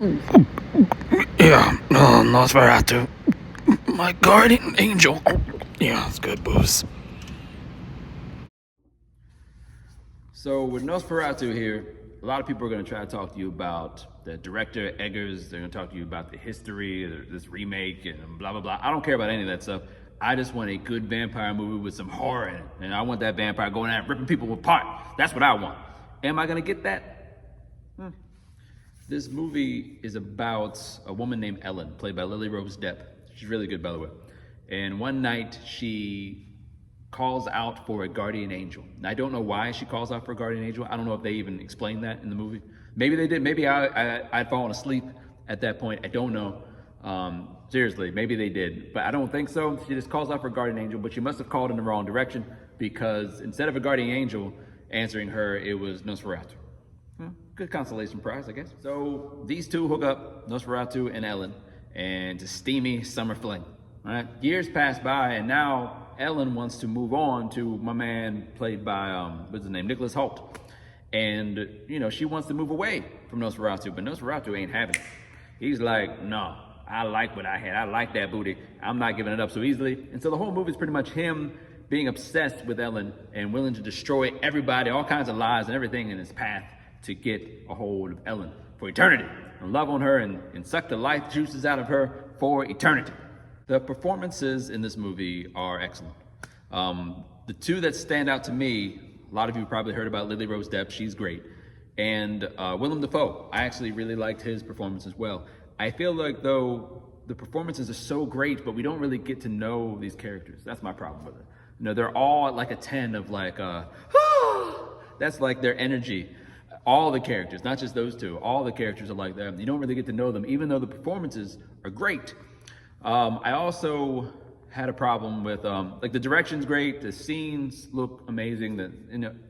Yeah, Nosferatu. My guardian angel. Yeah, it's good, booze. So with Nosferatu here, a lot of people are going to try to talk to you about the director Eggers. They're going to talk to you about the history, this remake, and blah blah blah. I don't care about any of that stuff. I just want a good vampire movie with some horror in it, and I want that vampire going out ripping people apart. That's what I want. Am I going to get that? This movie is about a woman named Ellen, played by Lily Rose Depp. She's really good, by the way. And one night she calls out for a guardian angel. And I don't know why she calls out for a guardian angel. I don't know if they even explained that in the movie. Maybe they did. Maybe I'd fallen asleep at that point. I don't know. Seriously, maybe they did. But I don't think so. She just calls out for a guardian angel, but she must have called in the wrong direction because instead of a guardian angel answering her, it was Nosferatu. Good consolation prize, I guess. So these two hook up, Nosferatu and Ellen, and a steamy summer fling. All right, years pass by, and now Ellen wants to move on to my man played by what's his name, Nicholas Hoult, and she wants to move away from Nosferatu, but Nosferatu ain't having it. He's like, no, I like what I had. I like that booty. I'm not giving it up so easily. And so the whole movie is pretty much him being obsessed with Ellen and willing to destroy everybody, all kinds of lies and everything in his path to get a hold of Ellen for eternity and love on her and suck the life juices out of her for eternity. The performances in this movie are excellent. The two that stand out to me, a lot of you probably heard about Lily Rose Depp, she's great. And Willem Dafoe, I actually really liked his performance as well. I feel like though the performances are so great, but we don't really get to know these characters. That's my problem with it. They're all at like a 10 of like, that's like their energy. All the characters, not just those two, all the characters are like that. You don't really get to know them, even though the performances are great. I also had a problem with, like the direction's great, the scenes look amazing,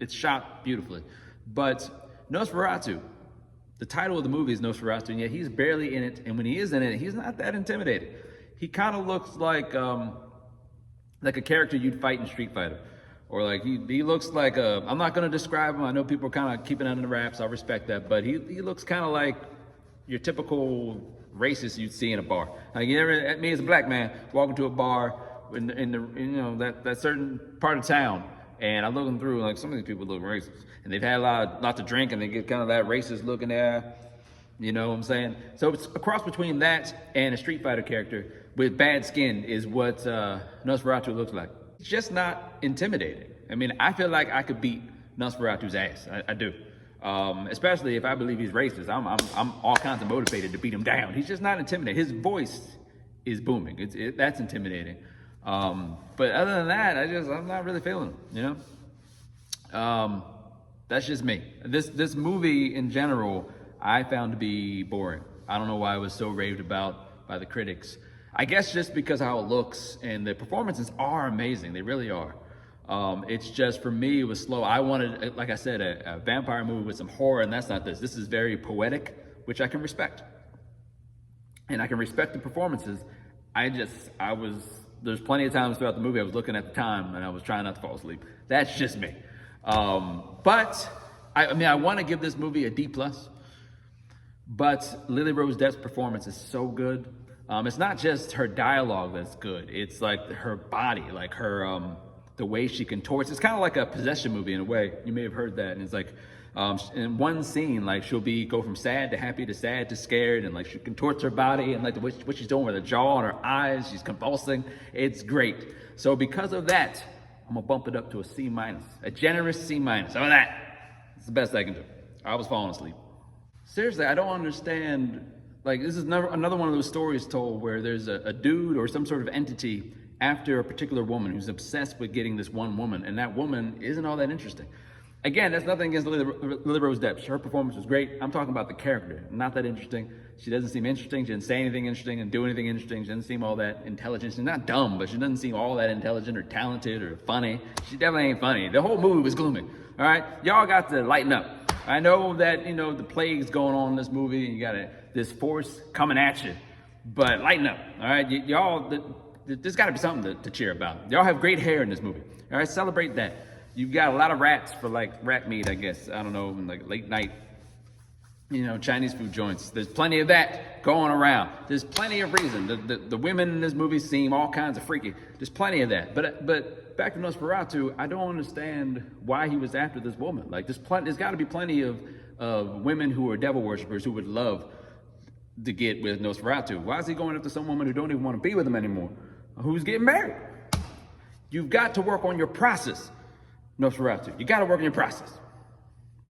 it's shot beautifully. But Nosferatu, the title of the movie is Nosferatu, and yet he's barely in it, and when he is in it, he's not that intimidating. He kind of looks like a character you'd fight in Street Fighter. Or like he looks like I'm not gonna describe him. I know people are kind of keeping it under wraps. I respect that, but he looks kind of like your typical racist you'd see in a bar. Like me as a black man walking to a bar in the that certain part of town, and I'm looking through like some of these people look racist, and they've had a lot to drink, and they get kind of that racist look in there. You know what I'm saying? So it's a cross between that and a Street Fighter character with bad skin is what Nosferatu looks like. It's just not intimidating. I mean, I feel like I could beat Nosferatu's ass. I do. Especially if I believe he's racist. I'm all kinds of motivated to beat him down. He's just not intimidating. His voice is booming. That's intimidating. But other than that, I'm not really feeling him, That's just me. This movie in general, I found to be boring. I don't know why it was so raved about by the critics. I guess just because of how it looks, and the performances are amazing. They really are. It's just, for me, it was slow. I wanted, like I said, a vampire movie with some horror, and that's not this. This is very poetic, which I can respect. And I can respect the performances. There's plenty of times throughout the movie I was looking at the time, and I was trying not to fall asleep. That's just me. But, I want to give this movie a D+. But Lily Rose Depp's performance is so good. It's not just her dialogue that's good. It's like her body, like her, the way she contorts. It's kind of like a possession movie in a way. You may have heard that. And it's like, in one scene, like she'll go from sad to happy to sad to scared, and like she contorts her body, and like what she's doing with her jaw and her eyes, she's convulsing. It's great. So because of that, I'm gonna bump it up to a C-, a generous C-. How about that? It's the best I can do. I was falling asleep. Seriously, I don't understand. Like, this is another one of those stories told where there's a dude or some sort of entity after a particular woman who's obsessed with getting this one woman, and that woman isn't all that interesting. Again, that's nothing against Lily Rose Depp. Her performance was great. I'm talking about the character. Not that interesting. She doesn't seem interesting. She didn't say anything interesting and do anything interesting. She doesn't seem all that intelligent. She's not dumb, but she doesn't seem all that intelligent or talented or funny. She definitely ain't funny. The whole movie was gloomy. All right? Y'all got to lighten up. I know that, the plague's going on in this movie, and you got this force coming at you, but lighten up. All right? There's got to be something to cheer about. Y'all have great hair in this movie. All right? Celebrate that. You've got a lot of rats for like rat meat, I guess. I don't know, like late night Chinese food joints. There's plenty of that going around. There's plenty of reason. The women in this movie seem all kinds of freaky. There's plenty of that. But back to Nosferatu, I don't understand why he was after this woman. Like, there's got to be plenty of women who are devil worshippers who would love to get with Nosferatu. Why is he going after some woman who don't even want to be with him anymore? Who's getting married? You've got to work on your process, Nosferatu. You got to work on your process.